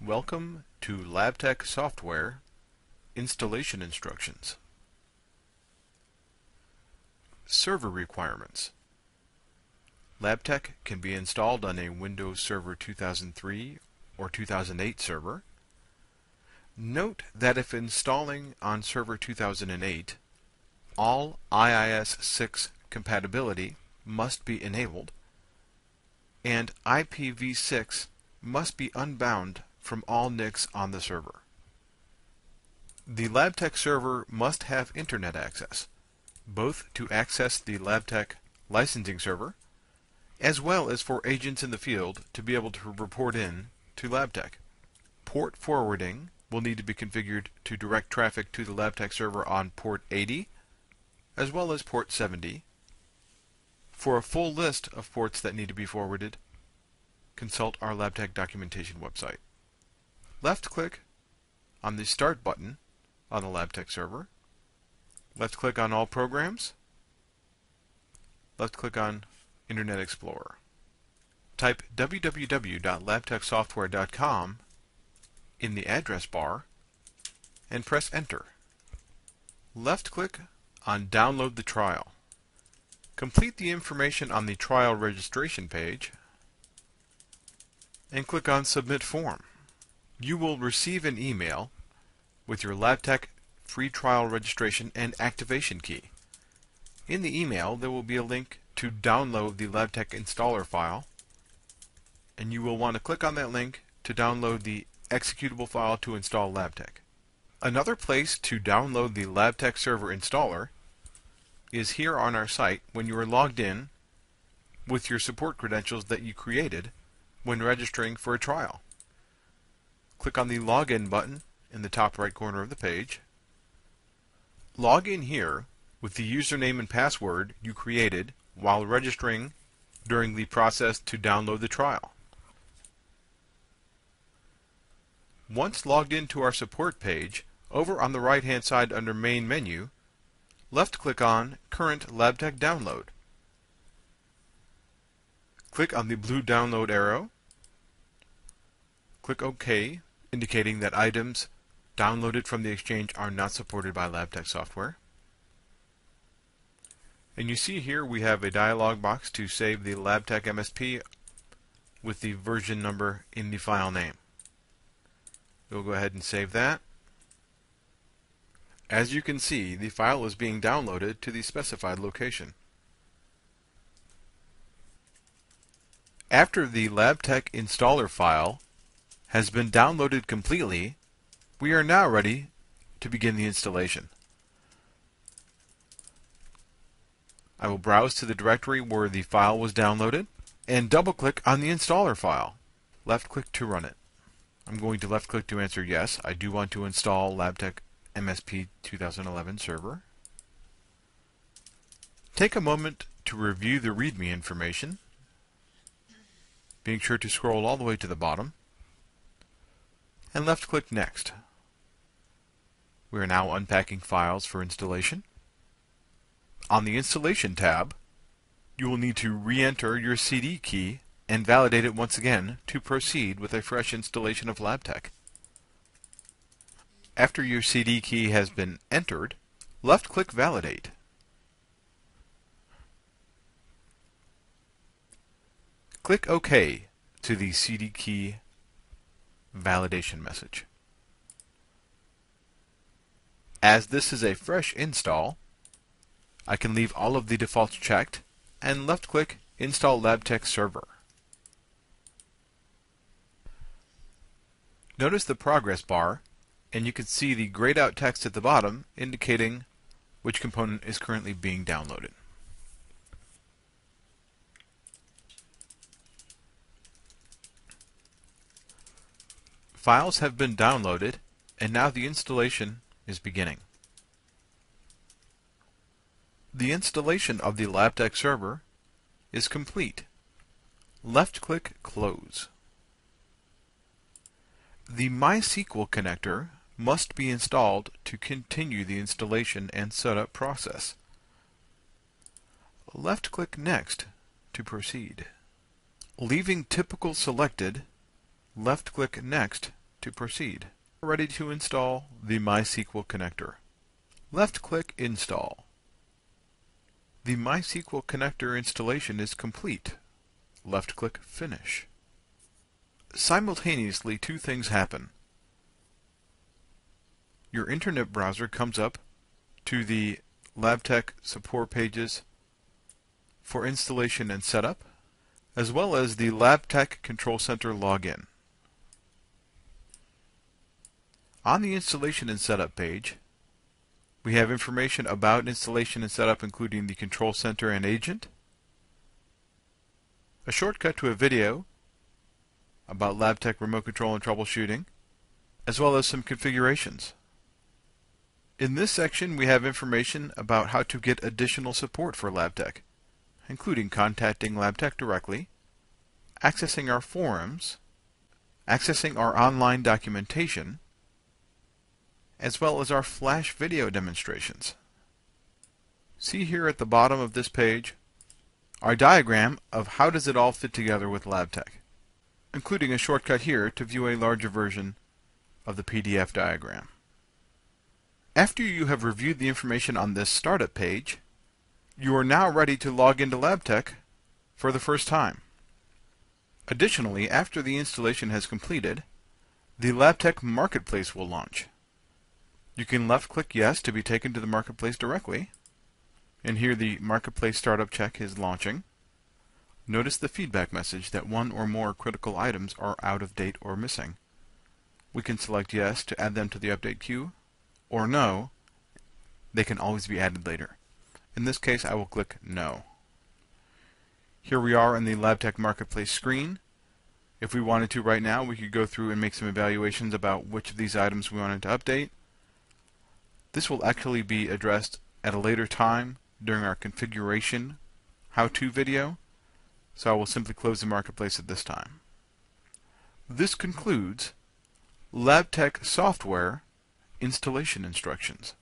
Welcome to LabTech Software Installation Instructions. Server requirements. LabTech can be installed on a Windows Server 2003 or 2008 server. Note that if installing on Server 2008, all IIS-6 compatibility must be enabled, and IPv6 must be unbound from all NICs on the server. The LabTech server must have Internet access, both to access the LabTech licensing server, as well as for agents in the field to be able to report in to LabTech. Port forwarding will need to be configured to direct traffic to the LabTech server on port 80, as well as port 70. For a full list of ports that need to be forwarded, consult our LabTech documentation website. Left-click on the Start button on the LabTech server. Left-click on All Programs. Left-click on Internet Explorer. Type www.labtechsoftware.com in the address bar and press Enter. Left-click on Download the Trial. Complete the information on the trial registration page and click on Submit Form. You will receive an email with your LabTech free trial registration and activation key. In the email, there will be a link to download the LabTech installer file, and you will want to click on that link to download the executable file to install LabTech. Another place to download the LabTech server installer is here on our site when you are logged in with your support credentials that you created when registering for a trial. Click on the Login button in the top right corner of the page. Log in here with the username and password you created while registering during the process to download the trial. Once logged into our support page, over on the right-hand side under Main Menu, left-click on Current LabTech Download. Click on the blue download arrow. Click OK, indicating that items downloaded from the Exchange are not supported by LabTech software. And you see here we have a dialog box to save the LabTech MSP with the version number in the file name. We'll go ahead and save that. As you can see, the file is being downloaded to the specified location. After the LabTech installer file has been downloaded completely, we are now ready to begin the installation. I will browse to the directory where the file was downloaded and double-click on the installer file. Left-click to run it. I'm going to left-click to answer yes. I do want to install LabTech MSP 2011 server. Take a moment to review the README information, being sure to scroll all the way to the bottom, and left-click Next. We are now unpacking files for installation. On the Installation tab, you will need to re-enter your CD key and validate it once again to proceed with a fresh installation of LabTech. After your CD key has been entered, left-click Validate. Click OK to the CD key validation message. As this is a fresh install, I can leave all of the defaults checked and left-click Install LabTech Server. Notice the progress bar, and you can see the grayed out text at the bottom indicating which component is currently being downloaded. Files have been downloaded, and now the installation is beginning. The installation of the LabTech server is complete. Left-click Close. The MySQL connector must be installed to continue the installation and setup process. Left-click Next to proceed. Leaving Typical selected, left-click Next to proceed. We're ready to install the MySQL connector. Left-click Install. The MySQL connector installation is complete. Left-click Finish. Simultaneously, two things happen. Your internet browser comes up to the LabTech support pages for installation and setup, as well as the LabTech Control Center login. On the installation and setup page, we have information about installation and setup, including the Control Center and agent, a shortcut to a video about LabTech remote control and troubleshooting, as well as some configurations. In this section, we have information about how to get additional support for LabTech, including contacting LabTech directly, accessing our forums, accessing our online documentation, as well as our flash video demonstrations. See here at the bottom of this page our diagram of how does it all fit together with LabTech, including a shortcut here to view a larger version of the PDF diagram. After you have reviewed the information on this startup page, you are now ready to log into LabTech for the first time. Additionally, after the installation has completed, the LabTech Marketplace will launch. You can left-click Yes to be taken to the Marketplace directly, and here the Marketplace Startup check is launching. Notice the feedback message that one or more critical items are out of date or missing. We can select Yes to add them to the update queue, or No, they can always be added later. In this case, I will click No. Here we are in the LabTech Marketplace screen. If we wanted to right now, we could go through and make some evaluations about which of these items we wanted to update. This will actually be addressed at a later time during our configuration how-to video, so I will simply close the Marketplace at this time. This concludes LabTech software installation instructions.